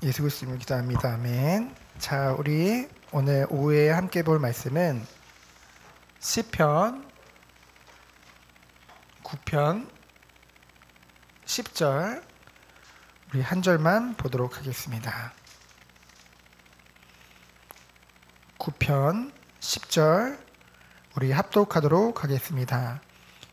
예수 그리스도를 기도합니다. 아멘. 자, 우리 오늘 오후에 함께 볼 말씀은 시편 9편 10절 우리 한 절만 보도록 하겠습니다. 9편 10절 우리 합독하도록 하겠습니다.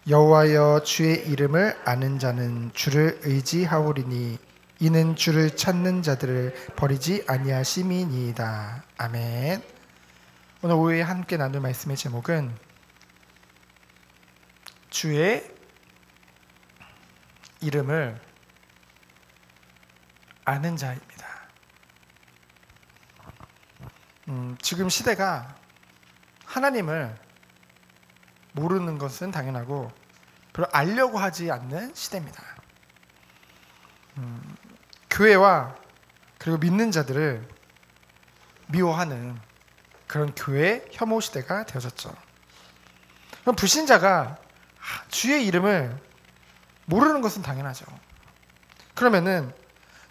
여호와여, 주의 이름을 아는 자는 주를 의지하오리니 이는 주를 찾는 자들을 버리지 아니하심이니이다. 아멘. 오늘 오후에 함께 나눌 말씀의 제목은 주의 이름을 아는 자입니다. 지금 시대가 하나님을 모르는 것은 당연하고 별로 알려고 하지 않는 시대입니다. 교회와 그리고 믿는 자들을 미워하는 그런 교회 혐오 시대가 되어졌죠. 그럼 불신자가 주의 이름을 모르는 것은 당연하죠. 그러면은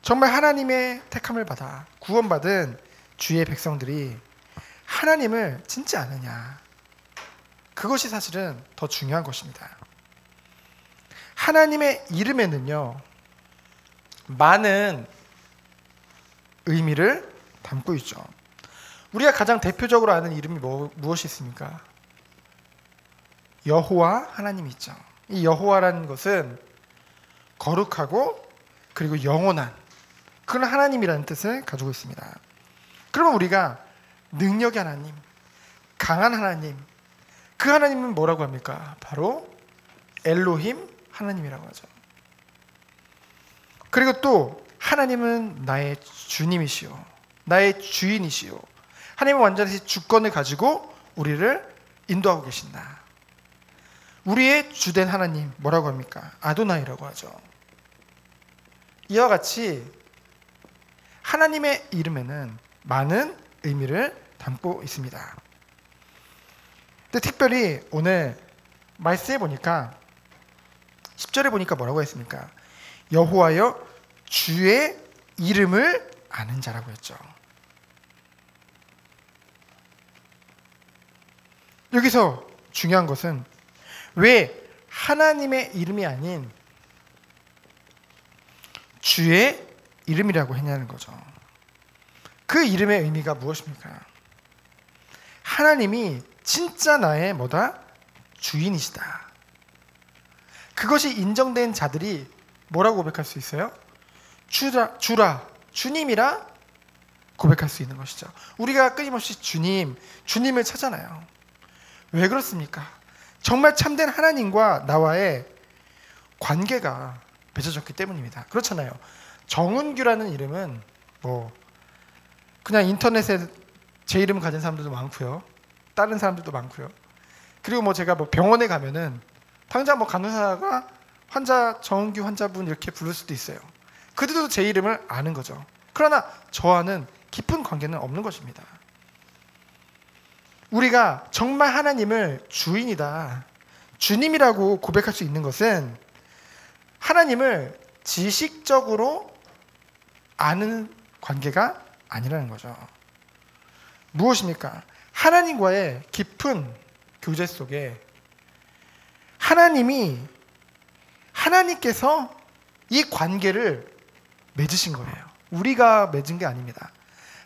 정말 하나님의 택함을 받아 구원받은 주의 백성들이 하나님을 진짜 아느냐, 그것이 사실은 더 중요한 것입니다. 하나님의 이름에는요 많은 의미를 담고 있죠. 우리가 가장 대표적으로 아는 이름이 무엇이 있습니까? 여호와 하나님이 있죠. 이 여호와라는 것은 거룩하고 그리고 영원한 그런 하나님이라는 뜻을 가지고 있습니다. 그러면 우리가 능력의 하나님, 강한 하나님, 그 하나님은 뭐라고 합니까? 바로 엘로힘 하나님이라고 하죠. 그리고 또 하나님은 나의 주님이시오, 나의 주인이시오. 하나님은 완전히 주권을 가지고 우리를 인도하고 계신다. 우리의 주된 하나님 뭐라고 합니까? 아도나이라고 하죠. 이와 같이 하나님의 이름에는 많은 의미를 담고 있습니다. 근데 특별히 오늘 말씀에 보니까 10절에 보니까 뭐라고 했습니까? 여호와여, 주의 이름을 아는 자라고 했죠. 여기서 중요한 것은 왜 하나님의 이름이 아닌 주의 이름이라고 했냐는 거죠. 그 이름의 의미가 무엇입니까? 하나님이 진짜 나의 뭐다? 주인이시다. 그것이 인정된 자들이 뭐라고 고백할 수 있어요? 주라, 주님이라 고백할 수 있는 것이죠. 우리가 끊임없이 주님을 찾잖아요. 왜 그렇습니까? 정말 참된 하나님과 나와의 관계가 맺어졌기 때문입니다. 그렇잖아요. 정은규라는 이름은 그냥 인터넷에 제 이름 가진 사람들도 많고요, 다른 사람들도 많고요. 그리고 제가 병원에 가면은 당장 간호사가 환자 정은규 환자분 이렇게 부를 수도 있어요. 그들도 제 이름을 아는 거죠. 그러나 저와는 깊은 관계는 없는 것입니다. 우리가 정말 하나님을 주인이다, 주님이라고 고백할 수 있는 것은 하나님을 지식적으로 아는 관계가 아니라는 거죠. 무엇입니까? 하나님과의 깊은 교제 속에 하나님께서 이 관계를 맺으신 거예요. 우리가 맺은 게 아닙니다.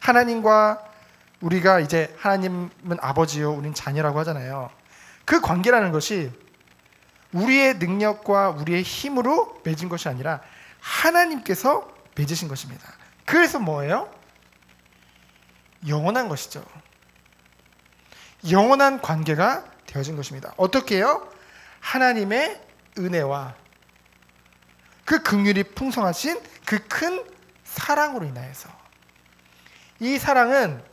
하나님과 우리가 이제 하나님은 아버지요, 우린 자녀라고 하잖아요. 그 관계라는 것이 우리의 능력과 우리의 힘으로 맺은 것이 아니라 하나님께서 맺으신 것입니다. 그래서 뭐예요? 영원한 것이죠. 영원한 관계가 되어진 것입니다. 어떻게 해요? 하나님의 은혜와 그 긍휼이 풍성하신 그 큰 사랑으로 인하여서. 이 사랑은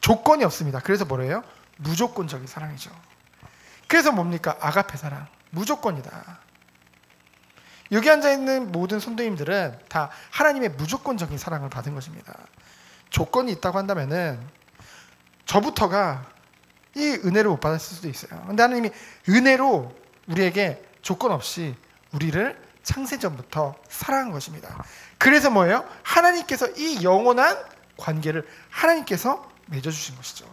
조건이 없습니다. 그래서 뭐래요? 무조건적인 사랑이죠. 그래서 뭡니까? 아가페 사랑. 무조건이다. 여기 앉아있는 모든 성도님들은 다 하나님의 무조건적인 사랑을 받은 것입니다. 조건이 있다고 한다면은 저부터가 이 은혜를 못 받았을 수도 있어요. 근데 하나님이 은혜로 우리에게 조건 없이 우리를 창세전부터 사랑한 것입니다. 그래서 뭐예요? 하나님께서 이 영원한 관계를 하나님께서 맺어주신 것이죠.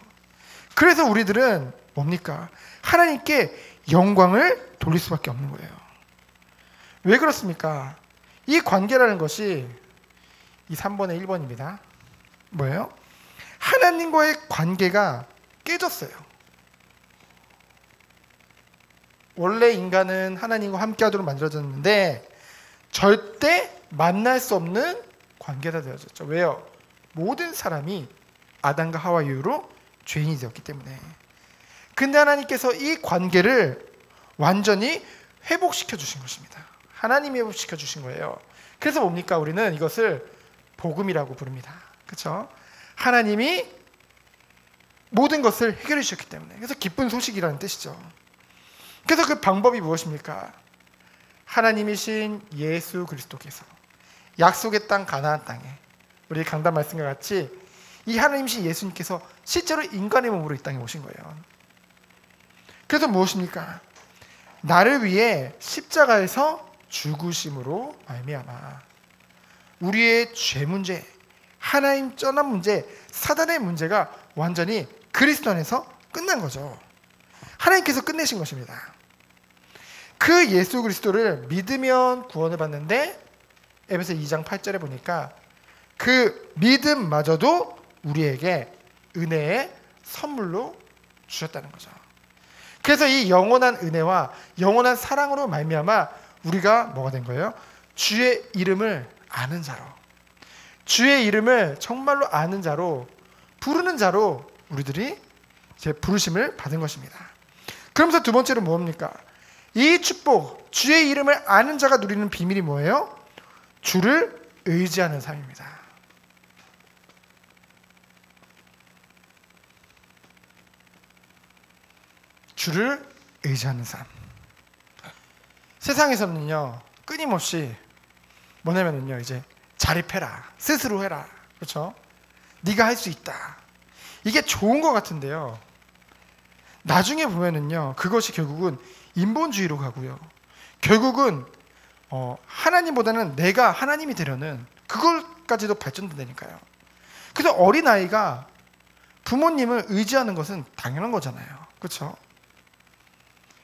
그래서 우리들은 뭡니까? 하나님께 영광을 돌릴 수밖에 없는 거예요. 왜 그렇습니까? 이 관계라는 것이 이 3번의 1번입니다. 뭐예요? 하나님과의 관계가 깨졌어요. 원래 인간은 하나님과 함께하도록 만들어졌는데 절대 만날 수 없는 관계가 되어졌죠. 왜요? 모든 사람이 아담과 하와 이후로 죄인이 되었기 때문에. 근데 하나님께서 이 관계를 완전히 회복시켜 주신 것입니다. 하나님이 회복시켜 주신 거예요. 그래서 뭡니까? 우리는 이것을 복음이라고 부릅니다. 그렇죠? 하나님이 모든 것을 해결해 주셨기 때문에. 그래서 기쁜 소식이라는 뜻이죠. 그래서 그 방법이 무엇입니까? 하나님이신 예수 그리스도께서 약속의 땅 가나안 땅에 우리 강단 말씀과 같이 이 하나님이신 예수님께서 실제로 인간의 몸으로 이 땅에 오신 거예요. 그래서 무엇입니까? 나를 위해 십자가에서 죽으심으로 말미암아 우리의 죄 문제, 하나님 떠난 문제, 사단의 문제가 완전히 그리스도 안에서 끝난 거죠. 하나님께서 끝내신 것입니다. 그 예수 그리스도를 믿으면 구원을 받는데 에베소 2장 8절에 보니까 그 믿음마저도 우리에게 은혜의 선물로 주셨다는 거죠. 그래서 이 영원한 은혜와 영원한 사랑으로 말미암아 우리가 뭐가 된 거예요? 주의 이름을 아는 자로, 주의 이름을 정말로 아는 자로, 부르는 자로 우리들이 이제 부르심을 받은 것입니다. 그러면서 두 번째로 뭡니까? 이 축복, 주의 이름을 아는 자가 누리는 비밀이 뭐예요? 주를 의지하는 삶입니다. 주를 의지하는 삶. 세상에서는요 끊임없이 뭐냐면요 이제 자립해라, 스스로 해라, 그렇죠? 네가 할 수 있다. 이게 좋은 것 같은데요. 나중에 보면은요 그것이 결국은 인본주의로 가고요. 결국은 하나님보다는 내가 하나님이 되려는 그걸까지도 발전된다니까요. 그래서 어린아이가 부모님을 의지하는 것은 당연한 거잖아요. 그렇죠?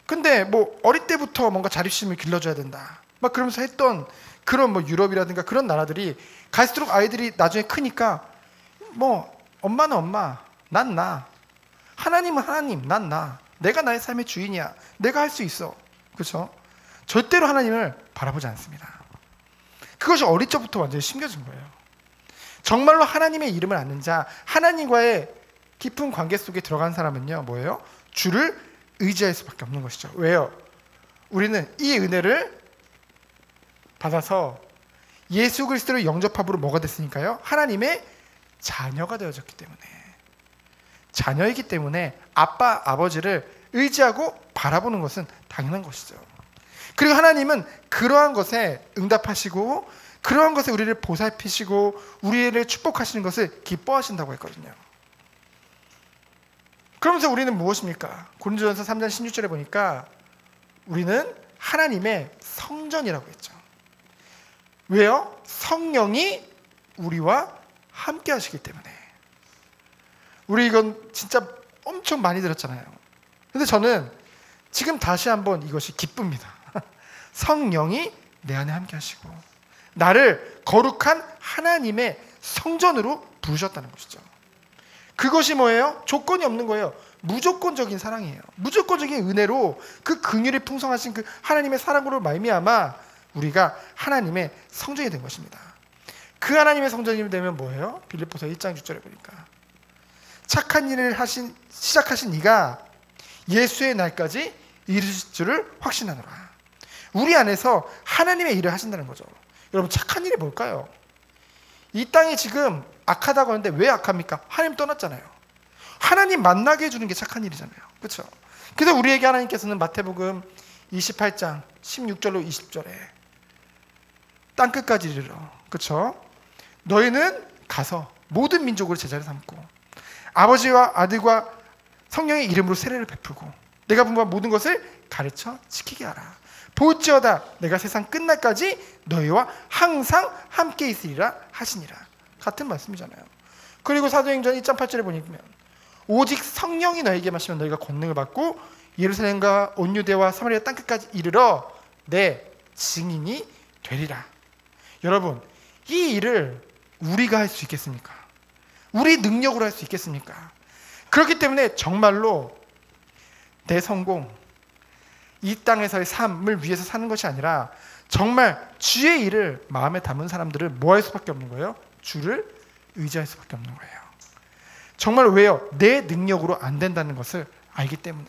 근데 뭐 어릴 때부터 뭔가 자립심을 길러줘야 된다 막 그러면서 했던 그런 뭐 유럽이라든가 그런 나라들이 갈수록 아이들이 나중에 크니까 뭐 엄마는 엄마, 난 나, 하나님은 하나님, 난 나, 내가 나의 삶의 주인이야, 내가 할 수 있어. 그렇죠? 절대로 하나님을 바라보지 않습니다. 그것이 어릴 적부터 완전히 심겨진 거예요. 정말로 하나님의 이름을 아는 자, 하나님과의 깊은 관계 속에 들어간 사람은요 뭐예요? 주를 의지할 수밖에 없는 것이죠. 왜요? 우리는 이 은혜를 받아서 예수 그리스도를 영접함으로 뭐가 됐으니까요? 하나님의 자녀가 되어졌기 때문에, 자녀이기 때문에 아빠, 아버지를 의지하고 바라보는 것은 당연한 것이죠. 그리고 하나님은 그러한 것에 응답하시고 그러한 것에 우리를 보살피시고 우리를 축복하시는 것을 기뻐하신다고 했거든요. 그러면서 우리는 무엇입니까? 고린도전서 3장 16절에 보니까 우리는 하나님의 성전이라고 했죠. 왜요? 성령이 우리와 함께 하시기 때문에. 우리 이건 진짜 엄청 많이 들었잖아요. 근데 저는 지금 다시 한번 이것이 기쁩니다. 성령이 내 안에 함께 하시고 나를 거룩한 하나님의 성전으로 부르셨다는 것이죠. 그것이 뭐예요? 조건이 없는 거예요. 무조건적인 사랑이에요. 무조건적인 은혜로 그 긍휼이 풍성하신 그 하나님의 사랑으로 말미암아 우리가 하나님의 성전이 된 것입니다. 그 하나님의 성전이 되면 뭐예요? 빌립보서 1장 6절에 보니까 착한 일을 시작하신 이가 예수의 날까지 이르실 줄을 확신하노라. 우리 안에서 하나님의 일을 하신다는 거죠. 여러분 착한 일이 뭘까요? 이 땅이 지금 악하다고 하는데 왜 악합니까? 하나님 떠났잖아요. 하나님 만나게 해주는 게 착한 일이잖아요. 그렇죠? 그래서 우리에게 하나님께서는 마태복음 28장 16절로 20절에 땅끝까지 이르러, 그렇죠? 너희는 가서 모든 민족으로 제자를 삼고 아버지와 아들과 성령의 이름으로 세례를 베풀고 내가 분부한 모든 것을 가르쳐 지키게 하라. 볼지어다 내가 세상 끝날까지 너희와 항상 함께 있으리라 하시니라. 같은 말씀이잖아요. 그리고 사도행전 1장 8절에 보니까 오직 성령이 너에게 마시면 너희가 권능을 받고 예루살렘과 온 유대와 사마리아 땅끝까지 이르러 내 증인이 되리라. 여러분, 이 일을 우리가 할 수 있겠습니까? 우리 능력으로 할 수 있겠습니까? 그렇기 때문에 정말로 내 성공, 이 땅에서의 삶을 위해서 사는 것이 아니라 정말 주의 일을 마음에 담은 사람들은 뭐 할 수밖에 없는 거예요? 주를 의지할 수밖에 없는 거예요. 정말 왜요? 내 능력으로 안 된다는 것을 알기 때문에.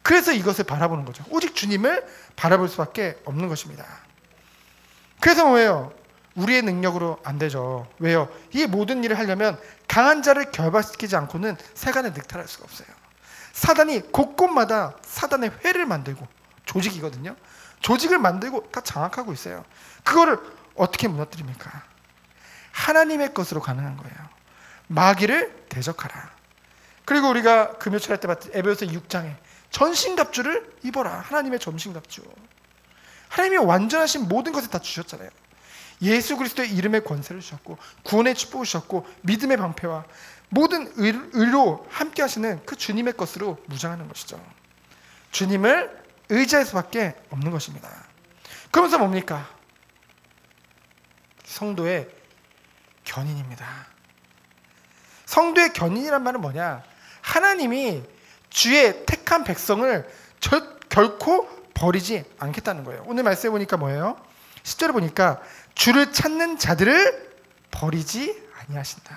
그래서 이것을 바라보는 거죠. 오직 주님을 바라볼 수밖에 없는 것입니다. 그래서 뭐예요? 우리의 능력으로 안 되죠. 왜요? 이 모든 일을 하려면 강한 자를 결박시키지 않고는 세간에 늑탈할 수가 없어요. 사단이 곳곳마다 사단의 회를 만들고, 조직이거든요. 조직을 만들고 다 장악하고 있어요. 그거를 어떻게 무너뜨립니까? 하나님의 것으로 가능한 거예요. 마귀를 대적하라. 그리고 우리가 금요철 할 때 봤던 에베소서 6장에 전신갑주를 입어라. 하나님의 전신갑주. 하나님이 완전하신 모든 것을 다 주셨잖아요. 예수 그리스도의 이름의 권세를 주셨고, 구원의 축복을 주셨고, 믿음의 방패와 모든 의로 함께 하시는 그 주님의 것으로 무장하는 것이죠. 주님을 의지할 수밖에 없는 것입니다. 그러면서 뭡니까? 성도의 견인입니다. 성도의 견인이란 말은 뭐냐? 하나님이 주의 택한 백성을 결코 버리지 않겠다는 거예요. 오늘 말씀해 보니까 뭐예요? 10절에 보니까 주를 찾는 자들을 버리지 아니하신다.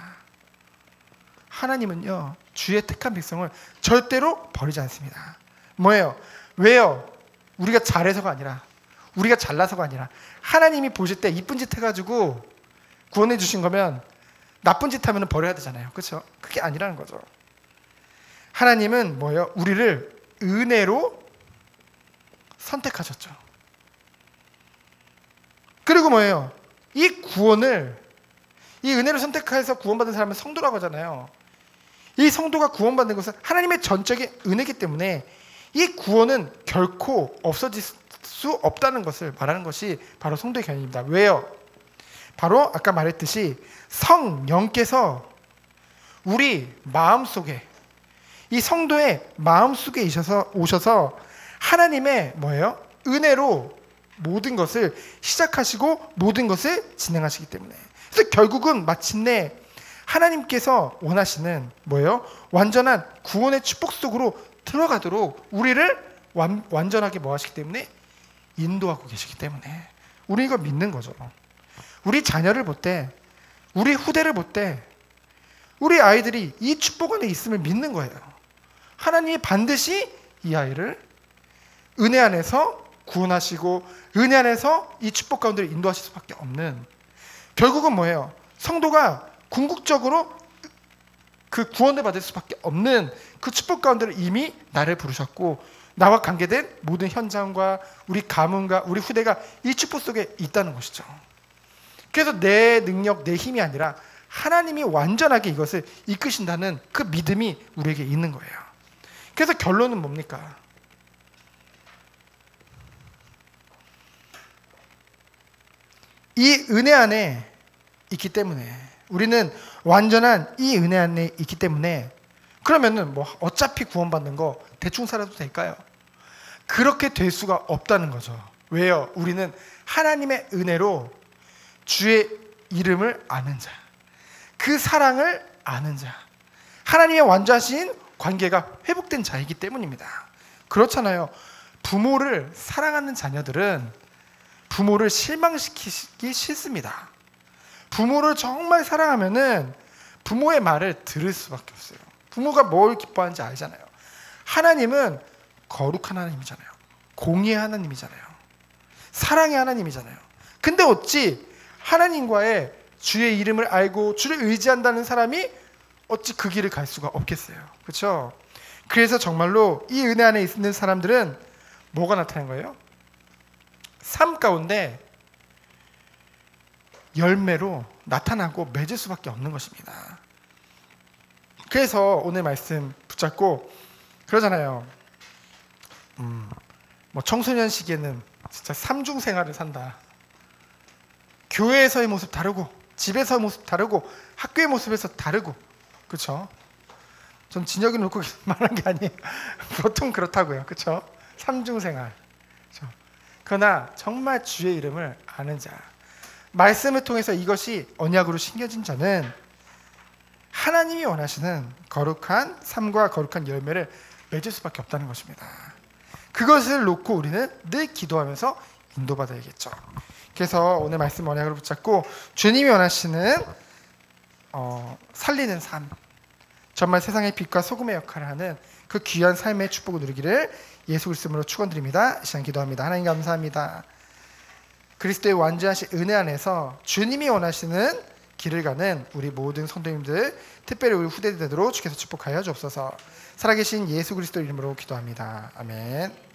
하나님은요, 주의 택한 백성을 절대로 버리지 않습니다. 뭐예요? 왜요? 우리가 잘해서가 아니라, 우리가 잘나서가 아니라, 하나님이 보실 때 이쁜 짓 해가지고 구원해 주신 거면 나쁜 짓 하면 버려야 되잖아요. 그렇죠? 그게 아니라는 거죠. 하나님은 뭐예요? 우리를 은혜로 선택하셨죠. 그리고 뭐예요? 이 구원을, 이 은혜로 선택해서 구원받은 사람은 성도라고 하잖아요. 이 성도가 구원받는 것은 하나님의 전적인 은혜이기 때문에 이 구원은 결코 없어질 수 없다는 것을 말하는 것이 바로 성도의 견인입니다. 왜요? 바로 아까 말했듯이 성령께서 우리 마음속에, 이 성도의 마음속에 오셔서 하나님의 뭐예요? 은혜로 모든 것을 시작하시고 모든 것을 진행하시기 때문에, 그래서 결국은 마침내 하나님께서 원하시는 뭐예요? 완전한 구원의 축복 속으로 들어가도록 우리를 완전하게 뭐 하시기 때문에 인도하고 계시기 때문에 우리 이거 믿는 거죠. 우리 자녀를 볼 때, 우리 후대를 볼 때 우리 아이들이 이 축복 안에 있음을 믿는 거예요. 하나님이 반드시 이 아이를 은혜 안에서 구원하시고 은혜 안에서 이 축복 가운데 인도하실 수밖에 없는, 결국은 뭐예요? 성도가 궁극적으로 그 구원을 받을 수밖에 없는 그 축복 가운데로 이미 나를 부르셨고, 나와 관계된 모든 현장과 우리 가문과 우리 후대가 이 축복 속에 있다는 것이죠. 그래서 내 능력, 내 힘이 아니라 하나님이 완전하게 이것을 이끄신다는 그 믿음이 우리에게 있는 거예요. 그래서 결론은 뭡니까? 이 은혜 안에 있기 때문에, 우리는 완전한 이 은혜 안에 있기 때문에, 그러면은 뭐 어차피 구원받는 거 대충 살아도 될까요? 그렇게 될 수가 없다는 거죠. 왜요? 우리는 하나님의 은혜로 주의 이름을 아는 자, 그 사랑을 아는 자, 하나님의 완전하신 관계가 회복된 자이기 때문입니다. 그렇잖아요. 부모를 사랑하는 자녀들은 부모를 실망시키기 싫습니다. 부모를 정말 사랑하면은 부모의 말을 들을 수밖에 없어요. 부모가 뭘 기뻐하는지 알잖아요. 하나님은 거룩한 하나님이잖아요. 공의의 하나님이잖아요. 사랑의 하나님이잖아요. 근데 어찌 하나님과의 주의 이름을 알고 주를 의지한다는 사람이 어찌 그 길을 갈 수가 없겠어요. 그렇죠? 그래서 정말로 이 은혜 안에 있는 사람들은 뭐가 나타난 거예요? 삶 가운데 열매로 나타나고 맺을 수밖에 없는 것입니다. 그래서 오늘 말씀 붙잡고 그러잖아요. 뭐 청소년 시기에는 진짜 삼중 생활을 산다. 교회에서의 모습 다르고, 집에서의 모습 다르고, 학교의 모습에서 다르고, 그렇죠? 전 진혁이 놓고 말한 게 아니에요. 보통 그렇다고요, 그렇죠? 삼중 생활. 그렇죠? 그러나 정말 주의 이름을 아는 자, 말씀을 통해서 이것이 언약으로 심겨진 자는 하나님이 원하시는 거룩한 삶과 거룩한 열매를 맺을 수밖에 없다는 것입니다. 그것을 놓고 우리는 늘 기도하면서 인도받아야겠죠. 그래서 오늘 말씀 언약으로 붙잡고 주님이 원하시는 살리는 삶, 정말 세상의 빛과 소금의 역할을 하는 그 귀한 삶의 축복을 누리기를 예수 그리스도로 축원드립니다. 이 시간 기도합니다. 하나님 감사합니다. 그리스도의 완전하신 은혜 안에서 주님이 원하시는 길을 가는 우리 모든 성도님들, 특별히 우리 후대들로 주께서 축복하여 주옵소서. 살아계신 예수 그리스도 이름으로 기도합니다. 아멘.